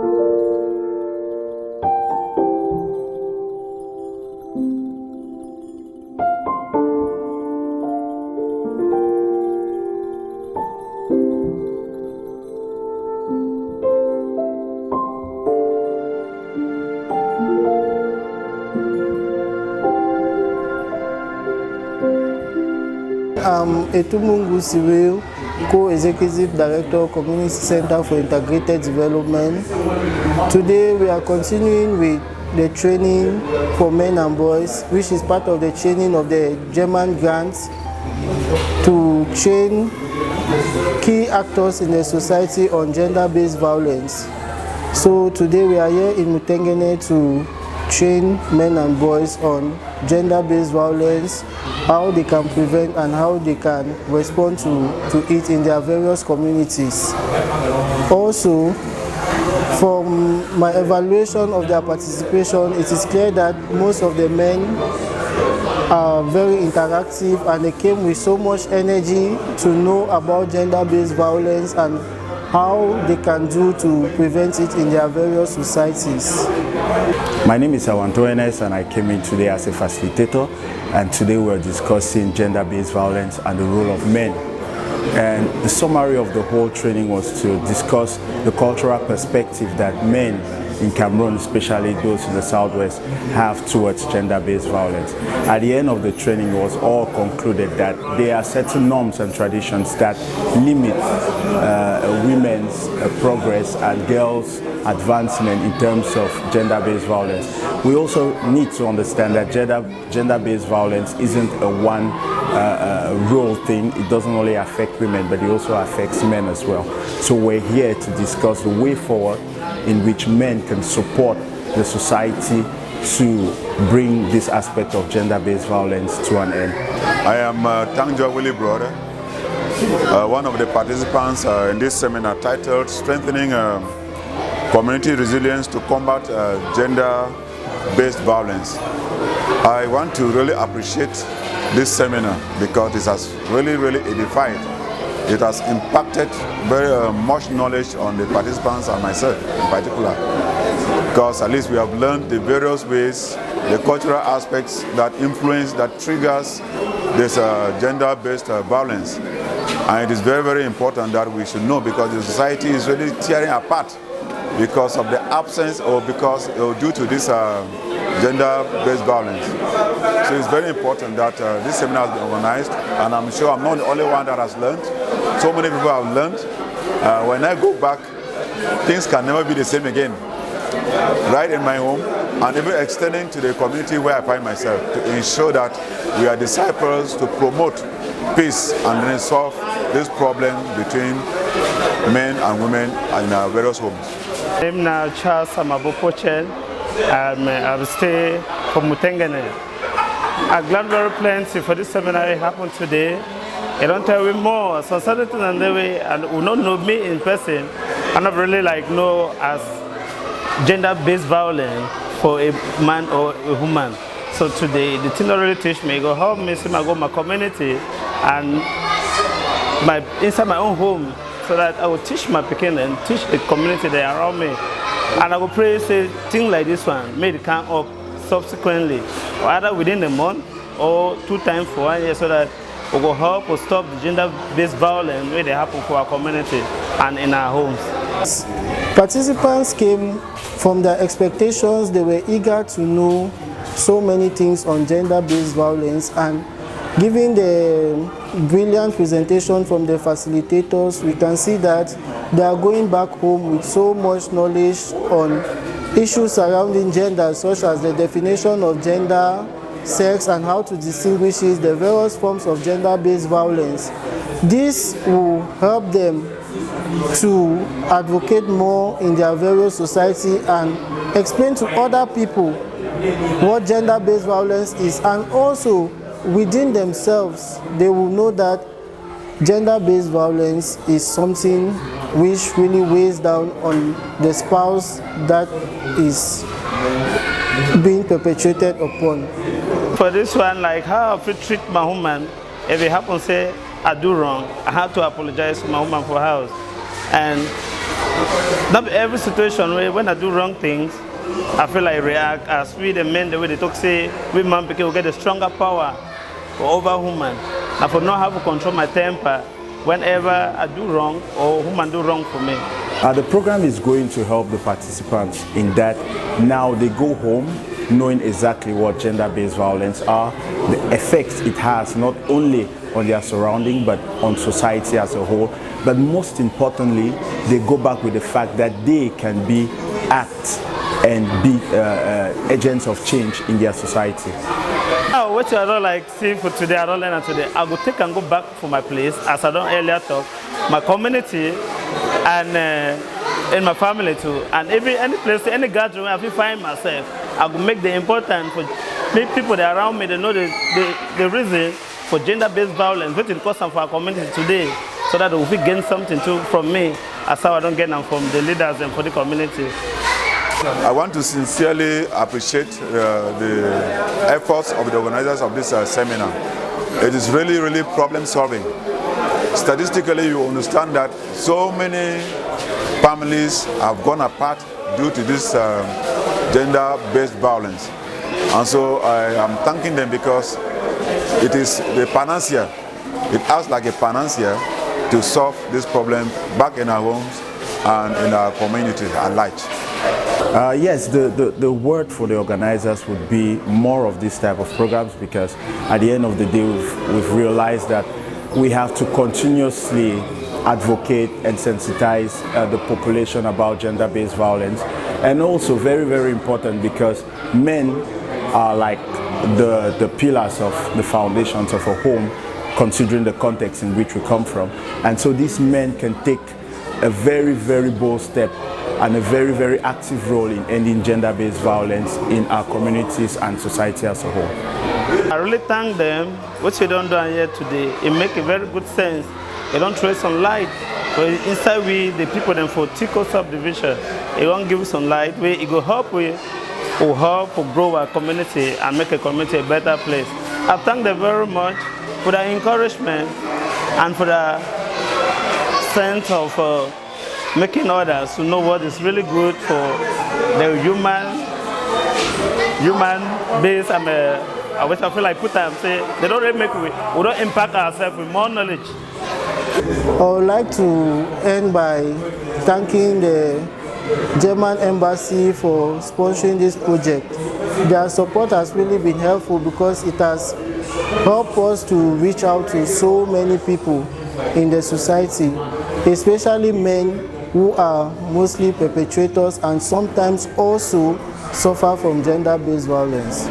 I'm Etumungu Cyril, Co-Executive Director, Community Center for Integrated Development. Today we are continuing with the training for men and boys, which is part of the training of the German grants to train key actors in the society on gender-based violence. So today we are here in Mutengene to train men and boys on gender-based violence, how they can prevent and how they can respond to it in their various communities. Also, from my evaluation of their participation, it is clear that most of the men are very interactive and they came with so much energy to know about gender-based violence and how they can do to prevent it in their various societies. My name is Awanto Enes and I came in today as a facilitator, and today we're discussing gender-based violence and the role of men. And the summary of the whole training was to discuss the cultural perspective that men in Cameroon, especially those in the southwest, have towards gender-based violence. At the end of the training, it was all concluded that there are certain norms and traditions that limit women's progress and girls' advancement in terms of gender-based violence. We also need to understand that gender-based violence isn't a one role thing. It doesn't only affect women, but it also affects men as well. So we're here to discuss the way forward in which men can support the society to bring this aspect of gender-based violence to an end. I am Tangjo Willie Brother, one of the participants in this seminar titled Strengthening Community Resilience to Combat Gender-Based Violence. I want to really appreciate this seminar because it has really edified. It has impacted very much knowledge on the participants and myself in particular, because at least we have learned the various ways, the cultural aspects that influence, that triggers this gender-based violence. And it is very important that we should know, because the society is really tearing apart because of the absence or because due to this gender-based violence. So it's very important that this seminar has been organized, and I'm sure I'm not the only one that has learned. So many people have learned. When I go back, things can never be the same again. Right in my home, and even extending to the community where I find myself, to ensure that we are disciples to promote peace and then solve this problem between men and women in our various homes. I'm now Charles Samabopochen. I stay from Mutengene. I'm glad very plenty for this seminar it happened today. I don't tell you more. So certain and the way, and will not know me in person, and not really know as gender-based violence for a man or a woman. So today, the thing that really teach me, go help me see my community and inside my own home, so that I will teach my Pekin and teach the community that around me. And I will pray, say, things like this one, may it come up subsequently, or either within a month or 2 times for 1 year, so that we will help or stop the gender-based violence where they happen for our community and in our homes. Participants came from their expectations. They were eager to know so many things on gender-based violence, and given the brilliant presentation from the facilitators, we can see that they are going back home with so much knowledge on issues surrounding gender, such as the definition of gender, sex, and how to distinguish it, the various forms of gender-based violence. This will help them to advocate more in their various society and explain to other people what gender-based violence is, and also within themselves they will know that gender-based violence is something which really weighs down on the spouse that is being perpetrated upon. For this one, like how I treat my woman, if it happens say I do wrong, I have to apologize to my woman for house. And Not every situation where when I do wrong things, I feel like react as we the men, the way they talk say, we man because we get a stronger power for over woman. And for not have to control my temper whenever I do wrong or woman do wrong for me. The program is going to help the participants in that now they go home knowing exactly what gender-based violence are, the effects it has not only on their surrounding but on society as a whole. But most importantly, they go back with the fact that they can be act and be agents of change in their society. What I don't like see for today, I don't learn today. I go take and go back for my place, as I don't earlier talk, my community and in my family too. And any place, any gathering where I find myself, I will make the important for people that are around me, they know the reason for gender-based violence, which is cause for our community today, so that they will gain something too from me, as how I don't get them from the leaders and for the community. I want to sincerely appreciate the efforts of the organizers of this seminar. It is really, really problem solving. Statistically, you understand that so many families have gone apart due to this gender-based violence. And so I am thanking them because it is the panacea. It acts like a panacea to solve this problem back in our homes and in our community at large. Yes, the word for the organizers would be more of this type of programs, because at the end of the day we've realized that we have to continuously advocate and sensitize the population about gender-based violence. And also very, very important, because men are like the pillars of the foundations of a home, considering the context in which we come from. And so these men can take a very, very bold step and a very, very active role in ending gender-based violence in our communities and society as a whole. I really thank them. What you don't do here today, it makes a very good sense. They don't throw some light. So inside the people then for Tico subdivision, it don't give some light. It will help to grow our community and make a community a better place. I thank them very much for the encouragement and for the sense of making others to know what is really good for the human base. I wish I feel like put time say they don't really make we don't impact ourselves with more knowledge. I would like to end by thanking the German Embassy for sponsoring this project. Their support has really been helpful because it has helped us to reach out to so many people in the society, especially men who are mostly perpetrators and sometimes also suffer from gender-based violence.